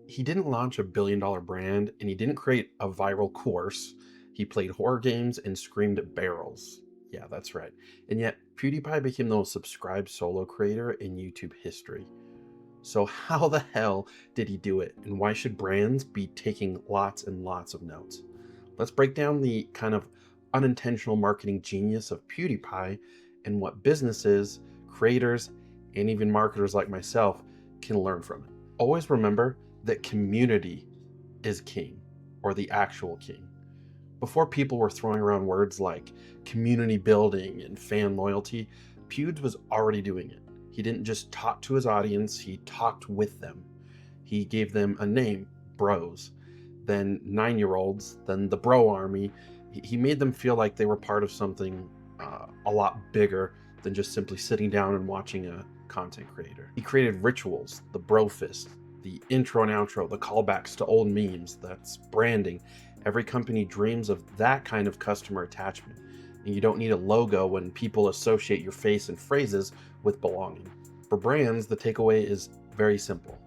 He didn't launch a billion-dollar brand, and he didn't create a viral course. He played horror games and screamed at barrels. Yeah, that's right. And yet, PewDiePie became the most subscribed solo creator in YouTube history. So how the hell did he do it? And why should brands be taking lots and lots of notes? Let's break down the kind of unintentional marketing genius of PewDiePie and what businesses, creators, and even marketers like myself can learn from it. Always remember that community is king, or the actual king. Before people were throwing around words like community building and fan loyalty, Pewds was already doing it. He didn't just talk to his audience, he talked with them. He gave them a name, bros, then 9-year-olds, then the bro army. He made them feel like they were part of something a lot bigger than just simply sitting down and watching a content creator. He created rituals, the bro fist, the intro and outro, the callbacks to old memes. That's branding. Every company dreams of that kind of customer attachment. And you don't need a logo when people associate your face and phrases with belonging. For brands, the takeaway is very simple.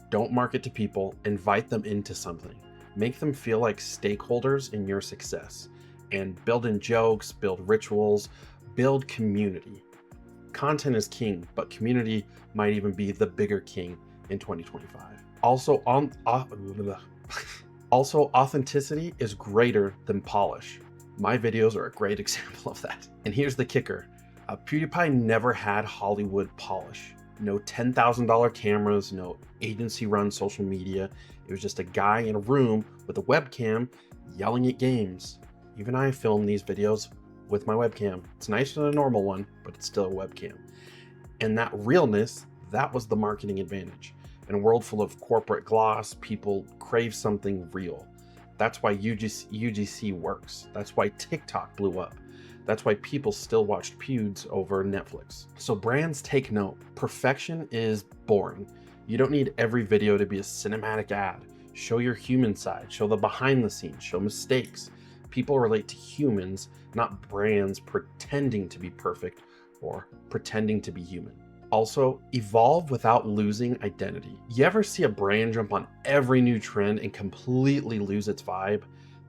Don't market to people, invite them into something. Make them feel like stakeholders in your success. And build in jokes, build rituals, build community. Content is king, but community might even be the bigger king in 2025. Also, authenticity is greater than polish. My videos are a great example of that. And here's the kicker. PewDiePie never had Hollywood polish. No $10,000 cameras, no agency-run social media. It was just a guy in a room with a webcam yelling at games. Even I film these videos with my webcam. It's nicer than a normal one, but it's still a webcam. And that realness, that was the marketing advantage. In a world full of corporate gloss, people crave something real. That's why UGC works. That's why TikTok blew up. That's why people still watched Pewds over Netflix. So brands take note. Perfection is boring. You don't need every video to be a cinematic ad. Show your human side, show the behind the scenes, show mistakes. People relate to humans, not brands pretending to be perfect or pretending to be human. Also, evolve without losing identity. You ever see a brand jump on every new trend and completely lose its vibe?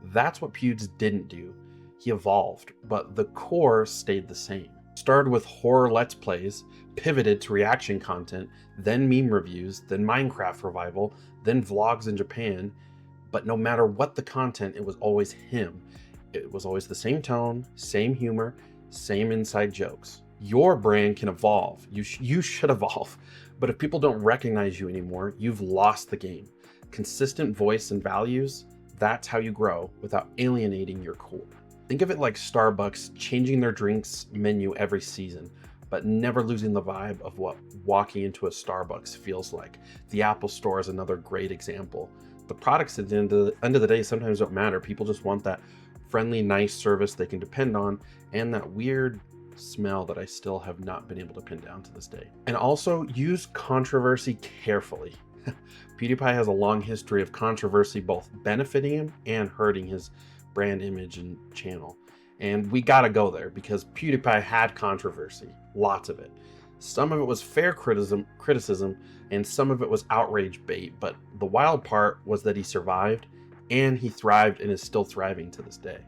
That's what Pewds didn't do. He evolved, but the core stayed the same. Started with horror let's plays, pivoted to reaction content, then meme reviews, then Minecraft revival, then vlogs in Japan. But no matter what the content, it was always him. It was always the same tone, same humor, same inside jokes. Your brand can evolve. You should evolve. But if people don't recognize you anymore, you've lost the game. Consistent voice and values, that's how you grow without alienating your core. Think of it like Starbucks changing their drinks menu every season, but never losing the vibe of what walking into a Starbucks feels like. The Apple Store is another great example. The products at the end of the day sometimes don't matter. People just want that friendly, nice service they can depend on, and that weird smell that I still have not been able to pin down to this day. And also use controversy carefully. PewDiePie has a long history of controversy both benefiting him and hurting his brand image and channel. And we gotta go there because PewDiePie had controversy, lots of it. Some of it was fair criticism, and some of it was outrage bait, but the wild part was that he survived and he thrived and is still thriving to this day.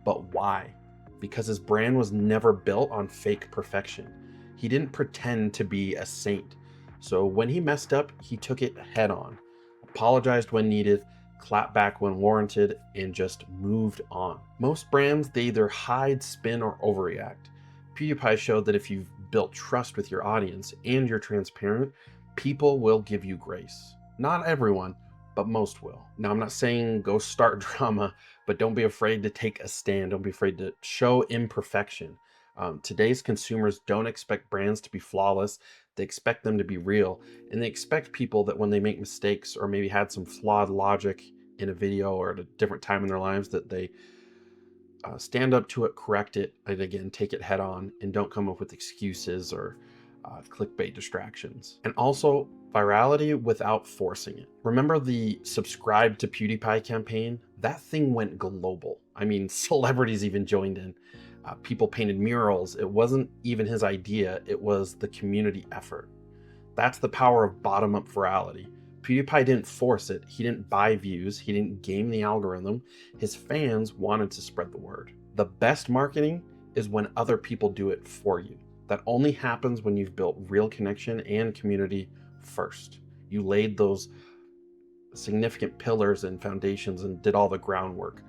But why? Because his brand was never built on fake perfection. He didn't pretend to be a saint. So when he messed up, he took it head on, apologized when needed, clapped back when warranted, and just moved on. Most brands, they either hide, spin, or overreact. PewDiePie showed that if you've built trust with your audience and you're transparent, people will give you grace. Not everyone, but most will. Now, I'm not saying go start drama, but don't be afraid to take a stand. Don't be afraid to show imperfection. Today's consumers don't expect brands to be flawless. They expect them to be real. And they expect people that when they make mistakes or maybe had some flawed logic in a video or at a different time in their lives, that they stand up to it, correct it, and again, take it head on, and don't come up with excuses or clickbait distractions. And also, virality without forcing it. Remember the subscribe to PewDiePie campaign? That thing went global. I mean, celebrities even joined in. People painted murals. It wasn't even his idea, it was the community effort. That's the power of bottom-up virality. PewDiePie didn't force it. He didn't buy views. He didn't game the algorithm. His fans wanted to spread the word. The best marketing is when other people do it for you. That only happens when you've built real connection and community first. You laid those significant pillars and foundations and did all the groundwork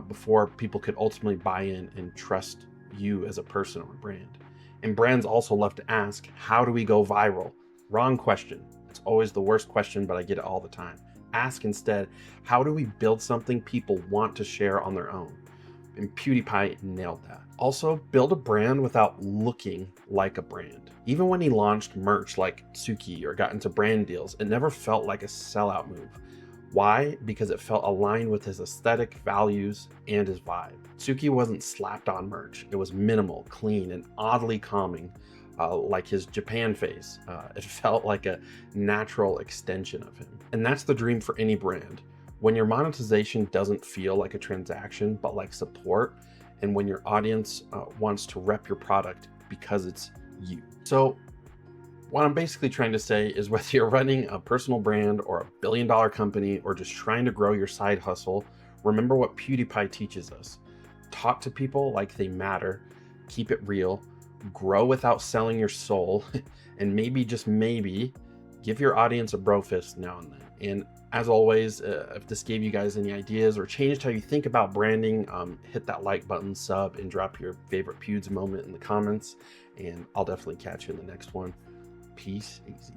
before people could ultimately buy in and trust you as a person or a brand. And brands also love to ask, how do we go viral? Wrong question. It's always the worst question, but I get it all the time. Ask instead, how do we build something people want to share on their own? And PewDiePie nailed that. Also, build a brand without looking like a brand. Even when he launched merch like Tsuki or got into brand deals, it never felt like a sellout move. Why? Because it felt aligned with his aesthetic, values, and his vibe. Tsuki wasn't slapped on merch. It was minimal, clean, and oddly calming, like his Japan face. It felt like a natural extension of him. And that's the dream for any brand. When your monetization doesn't feel like a transaction, but like support, and when your audience wants to rep your product because it's you. So what I'm basically trying to say is whether you're running a personal brand or a billion-dollar company or just trying to grow your side hustle, remember what PewDiePie teaches us. Talk to people like they matter, keep it real, grow without selling your soul, and maybe, just maybe, give your audience a bro fist now and then. And as always, if this gave you guys any ideas or changed how you think about branding, hit that like button, sub, and drop your favorite Pewds moment in the comments. And I'll definitely catch you in the next one. Peace, easy.